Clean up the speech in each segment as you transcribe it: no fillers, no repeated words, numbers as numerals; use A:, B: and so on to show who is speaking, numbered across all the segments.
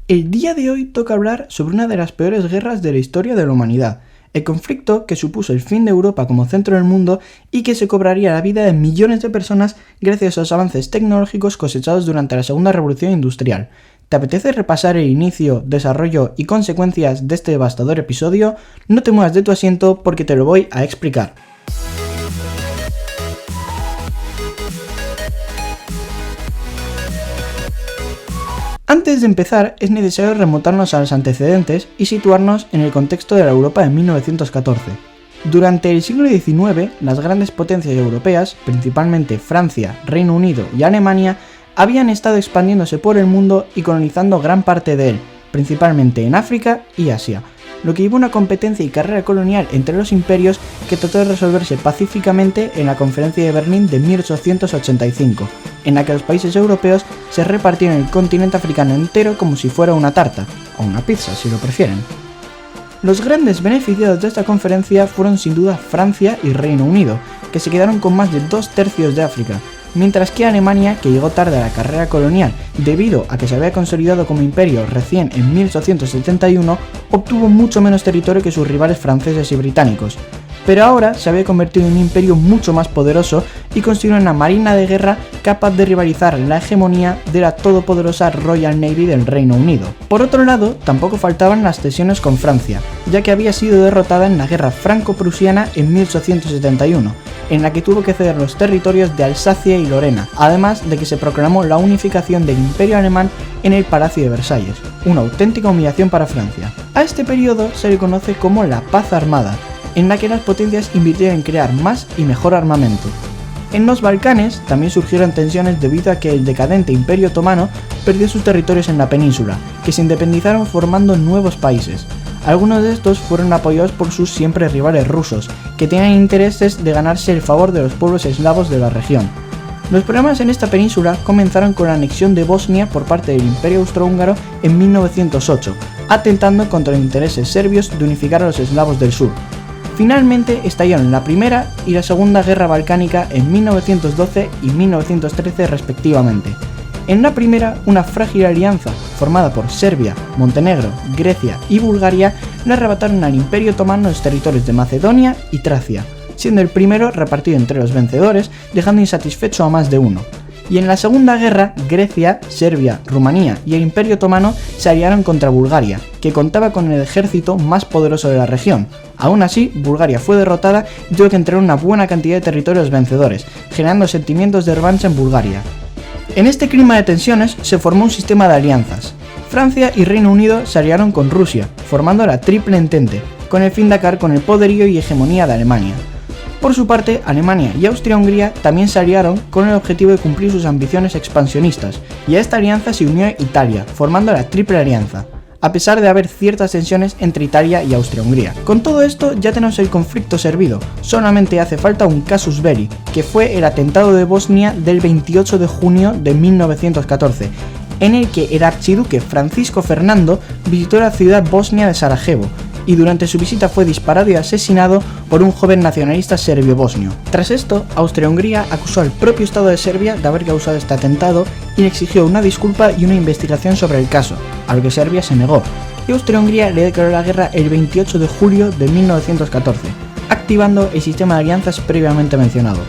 A: El día de hoy toca hablar sobre una de las peores guerras de la historia de la humanidad, el conflicto que supuso el fin de Europa como centro del mundo y que se cobraría la vida de millones de personas gracias a los avances tecnológicos cosechados durante la Segunda Revolución Industrial. ¿Te apetece repasar el inicio, desarrollo y consecuencias de este devastador episodio? No te muevas de tu asiento porque te lo voy a explicar. Antes de empezar, es necesario remontarnos a los antecedentes y situarnos en el contexto de la Europa de 1914. Durante el siglo XIX, las grandes potencias europeas, principalmente Francia, Reino Unido y Alemania, habían estado expandiéndose por el mundo y colonizando gran parte de él, principalmente en África y Asia, lo que llevó a una competencia y carrera colonial entre los imperios que trató de resolverse pacíficamente en la Conferencia de Berlín de 1885, en la que los países europeos se repartieron el continente africano entero como si fuera una tarta, o una pizza si lo prefieren. Los grandes beneficiados de esta conferencia fueron sin duda Francia y Reino Unido, que se quedaron con más de 2/3 de África, mientras que Alemania, que llegó tarde a la carrera colonial debido a que se había consolidado como imperio recién en 1871, obtuvo mucho menos territorio que sus rivales franceses y británicos. Pero ahora se había convertido en un imperio mucho más poderoso y construyó una marina de guerra capaz de rivalizar la hegemonía de la todopoderosa Royal Navy del Reino Unido. Por otro lado, tampoco faltaban las tensiones con Francia, ya que había sido derrotada en la guerra franco-prusiana en 1871, en la que tuvo que ceder los territorios de Alsacia y Lorena, además de que se proclamó la unificación del Imperio Alemán en el Palacio de Versalles, una auténtica humillación para Francia. A este periodo se le conoce como la Paz Armada, en la que las potencias invirtieron en crear más y mejor armamento. En los Balcanes también surgieron tensiones debido a que el decadente Imperio Otomano perdió sus territorios en la península, que se independizaron formando nuevos países. Algunos de estos fueron apoyados por sus siempre rivales rusos, que tenían intereses de ganarse el favor de los pueblos eslavos de la región. Los problemas en esta península comenzaron con la anexión de Bosnia por parte del Imperio Austrohúngaro en 1908, atentando contra los intereses serbios de unificar a los eslavos del sur. Finalmente estallaron la Primera y la Segunda Guerra Balcánica en 1912 y 1913 respectivamente. En la primera, una frágil alianza formada por Serbia, Montenegro, Grecia y Bulgaria le arrebataron al Imperio Otomano los territorios de Macedonia y Tracia, siendo el primero repartido entre los vencedores, dejando insatisfecho a más de uno. Y en la Segunda Guerra, Grecia, Serbia, Rumanía y el Imperio Otomano se aliaron contra Bulgaria, que contaba con el ejército más poderoso de la región. Aún así, Bulgaria fue derrotada y tuvo que entregar una buena cantidad de territorios vencedores, generando sentimientos de revancha en Bulgaria. En este clima de tensiones se formó un sistema de alianzas. Francia y Reino Unido se aliaron con Rusia, formando la Triple Entente, con el fin de acabar con el poderío y hegemonía de Alemania. Por su parte, Alemania y Austria-Hungría también se aliaron con el objetivo de cumplir sus ambiciones expansionistas, y a esta alianza se unió Italia, formando la Triple Alianza, a pesar de haber ciertas tensiones entre Italia y Austria-Hungría. Con todo esto ya tenemos el conflicto servido, solamente hace falta un casus belli, que fue el atentado de Bosnia del 28 de junio de 1914, en el que el archiduque Francisco Fernando visitó la ciudad bosnia de Sarajevo, y durante su visita fue disparado y asesinado por un joven nacionalista serbio-bosnio. Tras esto, Austria-Hungría acusó al propio Estado de Serbia de haber causado este atentado y le exigió una disculpa y una investigación sobre el caso, a lo que Serbia se negó, y Austria-Hungría le declaró la guerra el 28 de julio de 1914, activando el sistema de alianzas previamente mencionado.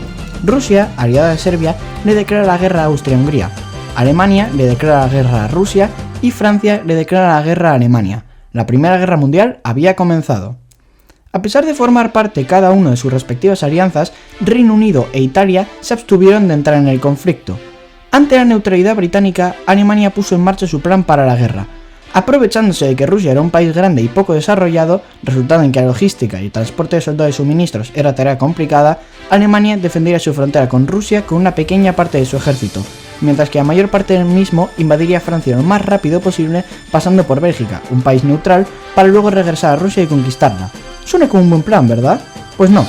A: Rusia, aliada de Serbia, le declara la guerra a Austria-Hungría, Alemania le declara la guerra a Rusia y Francia le declara la guerra a Alemania. La Primera Guerra Mundial había comenzado. A pesar de formar parte cada uno de sus respectivas alianzas, Reino Unido e Italia se abstuvieron de entrar en el conflicto. Ante la neutralidad británica, Alemania puso en marcha su plan para la guerra. Aprovechándose de que Rusia era un país grande y poco desarrollado, resultando en que la logística y el transporte de soldados y suministros era tarea complicada, Alemania defendería su frontera con Rusia con una pequeña parte de su ejército, mientras que la mayor parte del mismo invadiría Francia lo más rápido posible pasando por Bélgica, un país neutral, para luego regresar a Rusia y conquistarla. Suena como un buen plan, ¿verdad? Pues no,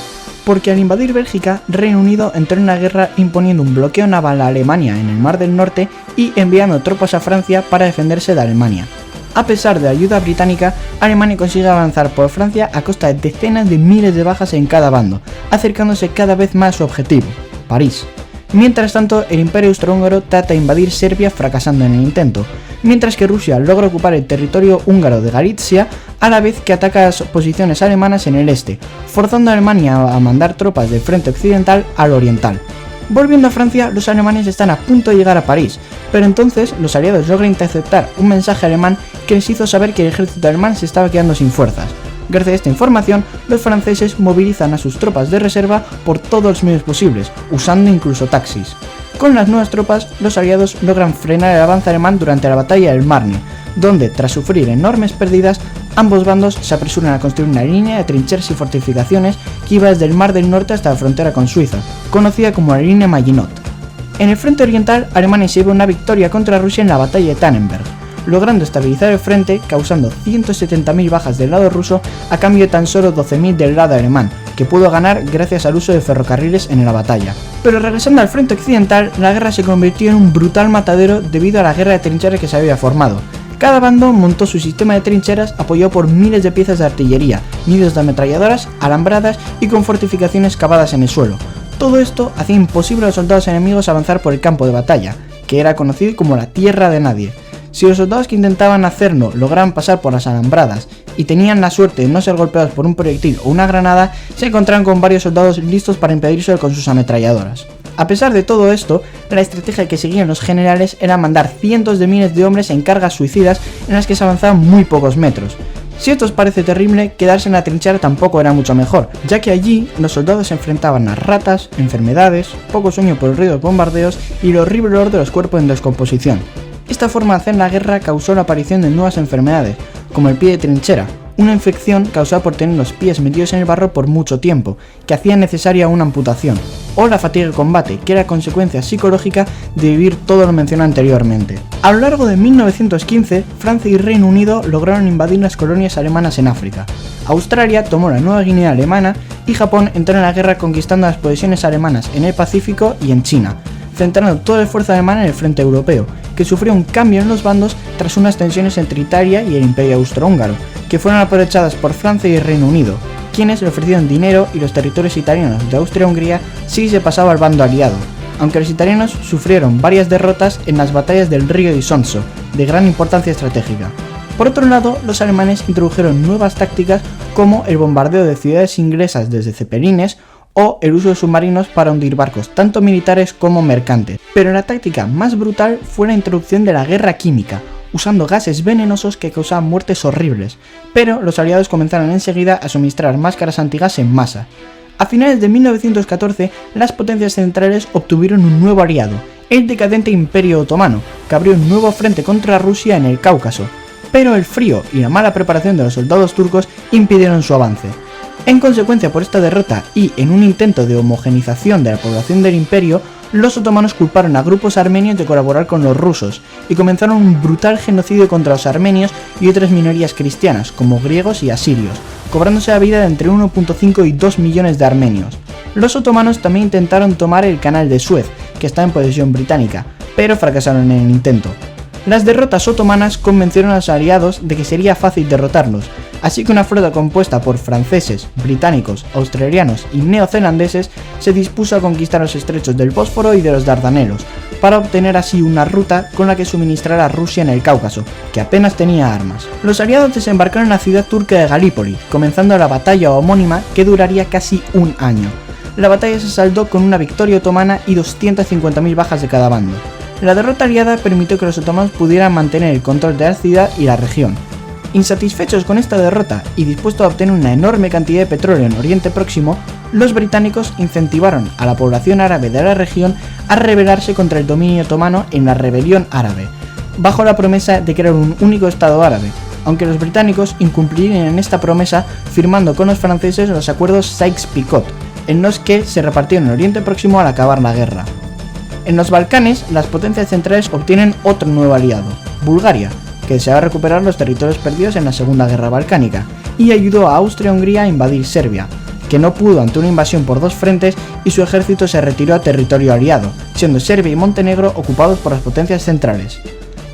A: porque al invadir Bélgica, Reino Unido entró en la guerra imponiendo un bloqueo naval a Alemania en el Mar del Norte y enviando tropas a Francia para defenderse de Alemania. A pesar de la ayuda británica, Alemania consigue avanzar por Francia a costa de decenas de miles de bajas en cada bando, acercándose cada vez más a su objetivo, París. Mientras tanto, el Imperio Austrohúngaro trata de invadir Serbia fracasando en el intento, mientras que Rusia logra ocupar el territorio húngaro de Galitzia a la vez que ataca las posiciones alemanas en el este, forzando a Alemania a mandar tropas del frente occidental al oriental. Volviendo a Francia, los alemanes están a punto de llegar a París, pero entonces los aliados logran interceptar un mensaje alemán que les hizo saber que el ejército alemán se estaba quedando sin fuerzas. Gracias a esta información, los franceses movilizan a sus tropas de reserva por todos los medios posibles, usando incluso taxis. Con las nuevas tropas, los aliados logran frenar el avance alemán durante la batalla del Marne, donde, tras sufrir enormes pérdidas, ambos bandos se apresuran a construir una línea de trincheras y fortificaciones que iba desde el Mar del Norte hasta la frontera con Suiza, conocida como la línea Maginot. En el frente oriental, Alemania se lleva una victoria contra Rusia en la batalla de Tannenberg, logrando estabilizar el frente, causando 170.000 bajas del lado ruso a cambio de tan solo 12.000 del lado alemán, que pudo ganar gracias al uso de ferrocarriles en la batalla. Pero regresando al frente occidental, la guerra se convirtió en un brutal matadero debido a la guerra de trincheras que se había formado. Cada bando montó su sistema de trincheras apoyado por miles de piezas de artillería, nidos de ametralladoras, alambradas y con fortificaciones cavadas en el suelo. Todo esto hacía imposible a los soldados enemigos avanzar por el campo de batalla, que era conocido como la tierra de nadie. Si los soldados que intentaban hacerlo lograban pasar por las alambradas y tenían la suerte de no ser golpeados por un proyectil o una granada, se encontraban con varios soldados listos para impedírselo con sus ametralladoras. A pesar de todo esto, la estrategia que seguían los generales era mandar cientos de miles de hombres en cargas suicidas en las que se avanzaban muy pocos metros. Si esto os parece terrible, quedarse en la trinchera tampoco era mucho mejor, ya que allí los soldados se enfrentaban a ratas, enfermedades, poco sueño por el ruido de bombardeos y el horrible olor de los cuerpos en descomposición. Esta forma de hacer la guerra causó la aparición de nuevas enfermedades, como el pie de trinchera, una infección causada por tener los pies metidos en el barro por mucho tiempo, que hacía necesaria una amputación, o la fatiga de combate, que era consecuencia psicológica de vivir todo lo mencionado anteriormente. A lo largo de 1915, Francia y Reino Unido lograron invadir las colonias alemanas en África. Australia tomó la Nueva Guinea alemana y Japón entró en la guerra conquistando las posesiones alemanas en el Pacífico y en China, centrando todo el esfuerzo alemán en el frente europeo, que sufrió un cambio en los bandos tras unas tensiones entre Italia y el Imperio Austrohúngaro, que fueron aprovechadas por Francia y Reino Unido, quienes le ofrecieron dinero y los territorios italianos de Austria-Hungría si se pasaba al bando aliado, aunque los italianos sufrieron varias derrotas en las batallas del río Isonzo, de gran importancia estratégica. Por otro lado, los alemanes introdujeron nuevas tácticas como el bombardeo de ciudades inglesas desde cepelines o el uso de submarinos para hundir barcos tanto militares como mercantes. Pero la táctica más brutal fue la introducción de la guerra química, usando gases venenosos que causaban muertes horribles, pero los aliados comenzaron enseguida a suministrar máscaras antigas en masa. A finales de 1914, las potencias centrales obtuvieron un nuevo aliado, el decadente Imperio Otomano, que abrió un nuevo frente contra Rusia en el Cáucaso, pero el frío y la mala preparación de los soldados turcos impidieron su avance. En consecuencia por esta derrota y en un intento de homogenización de la población del imperio, los otomanos culparon a grupos armenios de colaborar con los rusos y comenzaron un brutal genocidio contra los armenios y otras minorías cristianas, como griegos y asirios, cobrándose la vida de entre 1.5 y 2 millones de armenios. Los otomanos también intentaron tomar el canal de Suez, que está en posesión británica, pero fracasaron en el intento. Las derrotas otomanas convencieron a los aliados de que sería fácil derrotarlos, así que una flota compuesta por franceses, británicos, australianos y neozelandeses se dispuso a conquistar los estrechos del Bósforo y de los Dardanelos, para obtener así una ruta con la que suministrar a Rusia en el Cáucaso, que apenas tenía armas. Los aliados desembarcaron en la ciudad turca de Galípoli, comenzando la batalla homónima que duraría casi un año. La batalla se saldó con una victoria otomana y 250.000 bajas de cada bando. La derrota aliada permitió que los otomanos pudieran mantener el control de la ciudad y la región. Insatisfechos con esta derrota y dispuestos a obtener una enorme cantidad de petróleo en Oriente Próximo, los británicos incentivaron a la población árabe de la región a rebelarse contra el dominio otomano en la Rebelión Árabe, bajo la promesa de crear un único Estado árabe, aunque los británicos incumplirían en esta promesa firmando con los franceses los acuerdos Sykes-Picot, en los que se repartieron el Oriente Próximo al acabar la guerra. En los Balcanes, las potencias centrales obtienen otro nuevo aliado, Bulgaria, que deseaba recuperar los territorios perdidos en la Segunda Guerra Balcánica, y ayudó a Austria-Hungría a invadir Serbia, que no pudo ante una invasión por dos frentes y su ejército se retiró a territorio aliado, siendo Serbia y Montenegro ocupados por las potencias centrales.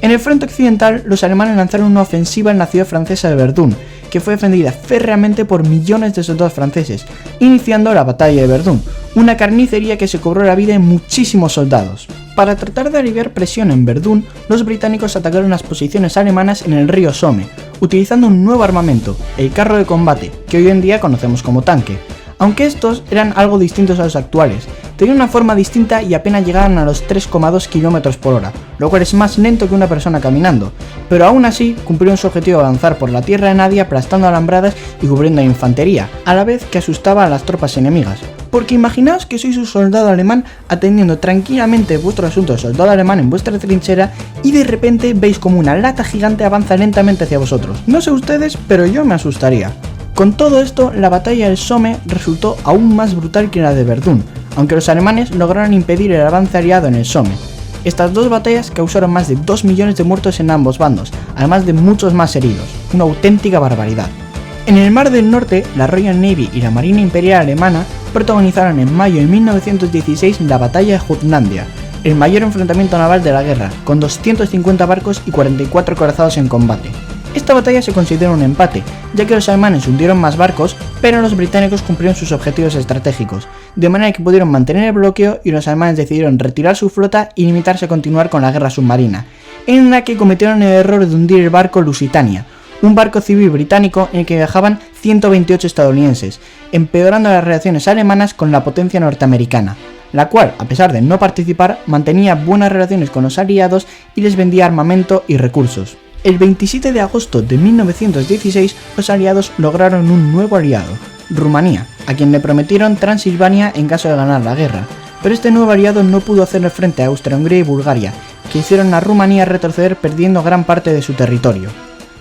A: En el frente occidental, los alemanes lanzaron una ofensiva en la ciudad francesa de Verdún, que que fue defendida férreamente por millones de soldados franceses, iniciando la batalla de Verdún, una carnicería que se cobró la vida de muchísimos soldados. Para tratar de aliviar presión en Verdún, los británicos atacaron las posiciones alemanas en el río Somme, utilizando un nuevo armamento, el carro de combate, que hoy en día conocemos como tanque. Aunque estos eran algo distintos a los actuales, tenían una forma distinta y apenas llegaban a los 3,2 km/h, lo cual es más lento que una persona caminando, pero aún así cumplieron su objetivo de avanzar por la tierra de nadie aplastando alambradas y cubriendo la infantería, a la vez que asustaba a las tropas enemigas. Porque imaginaos que sois un soldado alemán atendiendo tranquilamente vuestro asunto de soldado alemán en vuestra trinchera y de repente veis como una lata gigante avanza lentamente hacia vosotros. No sé ustedes, pero yo me asustaría. Con todo esto, la batalla del Somme resultó aún más brutal que la de Verdún, aunque los alemanes lograron impedir el avance aliado en el Somme. Estas dos batallas causaron más de 2 millones de muertos en ambos bandos, además de muchos más heridos, una auténtica barbaridad. En el Mar del Norte, la Royal Navy y la Marina Imperial Alemana protagonizaron en mayo de 1916 la batalla de Jutlandia, el mayor enfrentamiento naval de la guerra, con 250 barcos y 44 acorazados en combate. Esta batalla se considera un empate, ya que los alemanes hundieron más barcos, pero los británicos cumplieron sus objetivos estratégicos, de manera que pudieron mantener el bloqueo y los alemanes decidieron retirar su flota y limitarse a continuar con la guerra submarina, en la que cometieron el error de hundir el barco Lusitania, un barco civil británico en el que viajaban 128 estadounidenses, empeorando las relaciones alemanas con la potencia norteamericana, la cual, a pesar de no participar, mantenía buenas relaciones con los aliados y les vendía armamento y recursos. El 27 de agosto de 1916, los aliados lograron un nuevo aliado, Rumanía, a quien le prometieron Transilvania en caso de ganar la guerra, pero este nuevo aliado no pudo hacerle frente a Austria-Hungría y Bulgaria, que hicieron a Rumanía retroceder perdiendo gran parte de su territorio.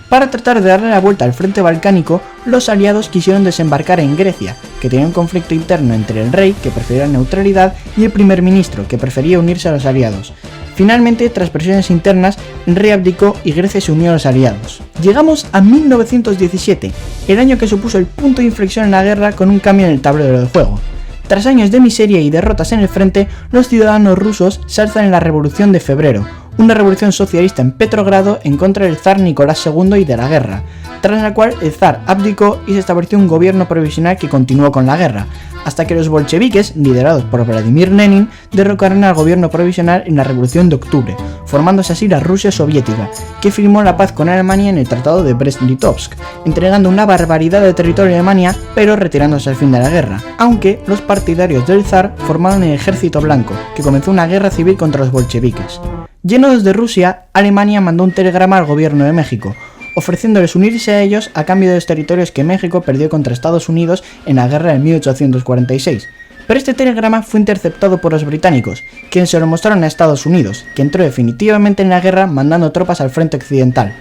A: Para tratar de darle la vuelta al frente balcánico, los aliados quisieron desembarcar en Grecia, que tenía un conflicto interno entre el rey, que prefería la neutralidad, y el primer ministro, que prefería unirse a los aliados. Finalmente, tras presiones internas, el rey abdicó y Grecia se unió a los aliados. Llegamos a 1917, el año que supuso el punto de inflexión en la guerra con un cambio en el tablero del juego. Tras años de miseria y derrotas en el frente, los ciudadanos rusos se alzan en la Revolución de Febrero, una revolución socialista en Petrogrado en contra del zar Nicolás II y de la guerra, tras la cual el zar abdicó y se estableció un gobierno provisional que continuó con la guerra, hasta que los bolcheviques, liderados por Vladimir Lenin, derrocaron al gobierno provisional en la Revolución de Octubre, formándose así la Rusia soviética, que firmó la paz con Alemania en el Tratado de Brest-Litovsk, entregando una barbaridad de territorio a Alemania, pero retirándose al fin de la guerra, aunque los partidarios del zar formaron el Ejército Blanco, que comenzó una guerra civil contra los bolcheviques. Llenos de Rusia, Alemania mandó un telegrama al gobierno de México, ofreciéndoles unirse a ellos a cambio de los territorios que México perdió contra Estados Unidos en la guerra de 1846. Pero este telegrama fue interceptado por los británicos, quienes se lo mostraron a Estados Unidos, que entró definitivamente en la guerra mandando tropas al frente occidental.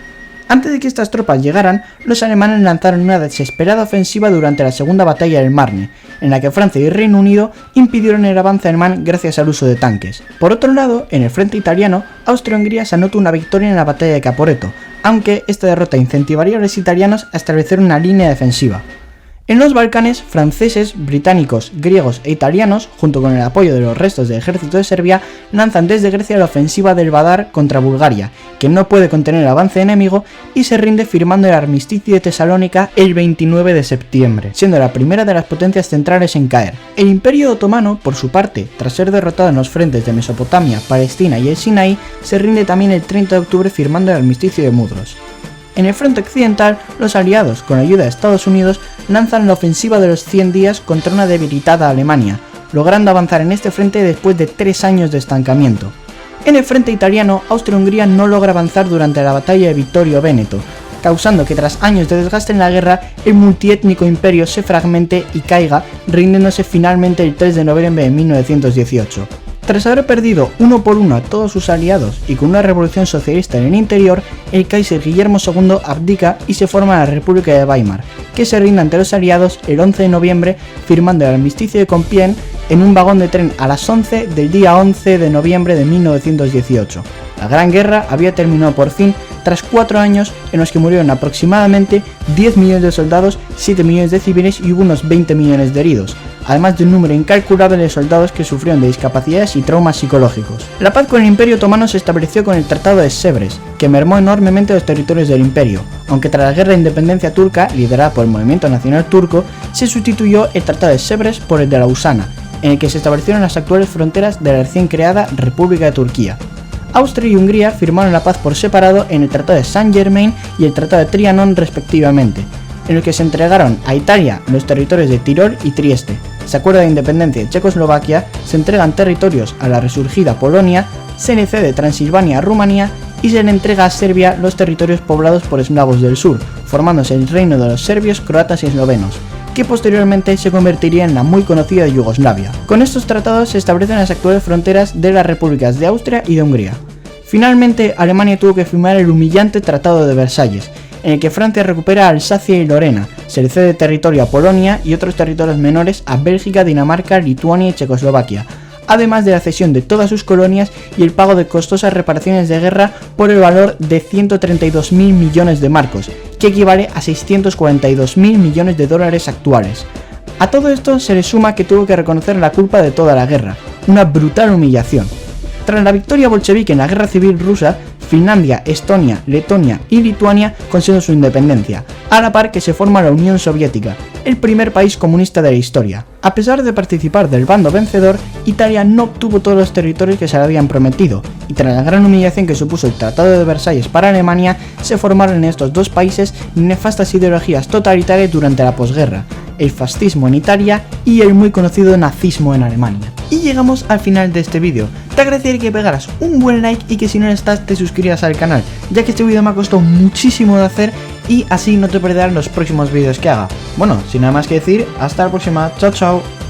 A: Antes de que estas tropas llegaran, los alemanes lanzaron una desesperada ofensiva durante la Segunda Batalla del Marne, en la que Francia y Reino Unido impidieron el avance alemán gracias al uso de tanques. Por otro lado, en el frente italiano, Austria-Hungría se anotó una victoria en la batalla de Caporetto, aunque esta derrota incentivaría a los italianos a establecer una línea defensiva. En los Balcanes, franceses, británicos, griegos e italianos, junto con el apoyo de los restos del ejército de Serbia, lanzan desde Grecia la ofensiva del Badar contra Bulgaria, que no puede contener el avance enemigo y se rinde firmando el armisticio de Tesalónica el 29 de septiembre, siendo la primera de las potencias centrales en caer. El Imperio Otomano, por su parte, tras ser derrotado en los frentes de Mesopotamia, Palestina y el Sinaí, se rinde también el 30 de octubre firmando el armisticio de Mudros. En el frente occidental, los aliados, con ayuda de Estados Unidos, lanzan la ofensiva de los 100 días contra una debilitada Alemania, logrando avanzar en este frente después de 3 años de estancamiento. En el frente italiano, Austria-Hungría no logra avanzar durante la batalla de Vittorio Veneto, causando que tras años de desgaste en la guerra, el multiétnico imperio se fragmente y caiga, rindiéndose finalmente el 3 de noviembre de 1918. Tras haber perdido uno por uno a todos sus aliados y con una revolución socialista en el interior, el Kaiser Guillermo II abdica y se forma la República de Weimar, que se rinde ante los aliados el 11 de noviembre firmando el armisticio de Compiègne en un vagón de tren a las 11 del día 11 de noviembre de 1918. La Gran Guerra había terminado por fin tras 4 años en los que murieron aproximadamente 10 millones de soldados, 7 millones de civiles y hubo unos 20 millones de heridos, además de un número incalculable de soldados que sufrieron de discapacidades y traumas psicológicos. La paz con el Imperio Otomano se estableció con el Tratado de Sèvres, que mermó enormemente los territorios del imperio, aunque tras la Guerra de Independencia Turca, liderada por el Movimiento Nacional Turco, se sustituyó el Tratado de Sèvres por el de Lausana, en el que se establecieron las actuales fronteras de la recién creada República de Turquía. Austria y Hungría firmaron la paz por separado en el Tratado de Saint-Germain y el Tratado de Trianon respectivamente, en el que se entregaron a Italia los territorios de Tirol y Trieste. Se acuerda de independencia de Checoslovaquia, se entregan territorios a la resurgida Polonia, se le cede Transilvania a Rumanía y se le entrega a Serbia los territorios poblados por eslavos del sur, formándose el reino de los serbios, croatas y eslovenos, que posteriormente se convertiría en la muy conocida Yugoslavia. Con estos tratados se establecen las actuales fronteras de las repúblicas de Austria y de Hungría. Finalmente, Alemania tuvo que firmar el humillante Tratado de Versalles, en el que Francia recupera Alsacia y Lorena, se le cede territorio a Polonia y otros territorios menores a Bélgica, Dinamarca, Lituania y Checoslovaquia, además de la cesión de todas sus colonias y el pago de costosas reparaciones de guerra por el valor de 132.000 millones de marcos, que equivale a 642.000 millones de dólares actuales. A todo esto se le suma que tuvo que reconocer la culpa de toda la guerra, una brutal humillación. Tras la victoria bolchevique en la Guerra Civil Rusa, Finlandia, Estonia, Letonia y Lituania consiguen su independencia, a la par que se forma la Unión Soviética, el primer país comunista de la historia. A pesar de participar del bando vencedor, Italia no obtuvo todos los territorios que se le habían prometido, y tras la gran humillación que supuso el Tratado de Versalles para Alemania, se formaron en estos dos países nefastas ideologías totalitarias durante la posguerra, el fascismo en Italia y el muy conocido nazismo en Alemania. Y llegamos al final de este vídeo. Te agradecería que pegaras un buen like y que si no lo estás te suscribieras al canal, ya que este vídeo me ha costado muchísimo de hacer y así no te perderás los próximos vídeos que haga. Bueno, sin nada más que decir, hasta la próxima, chao chao.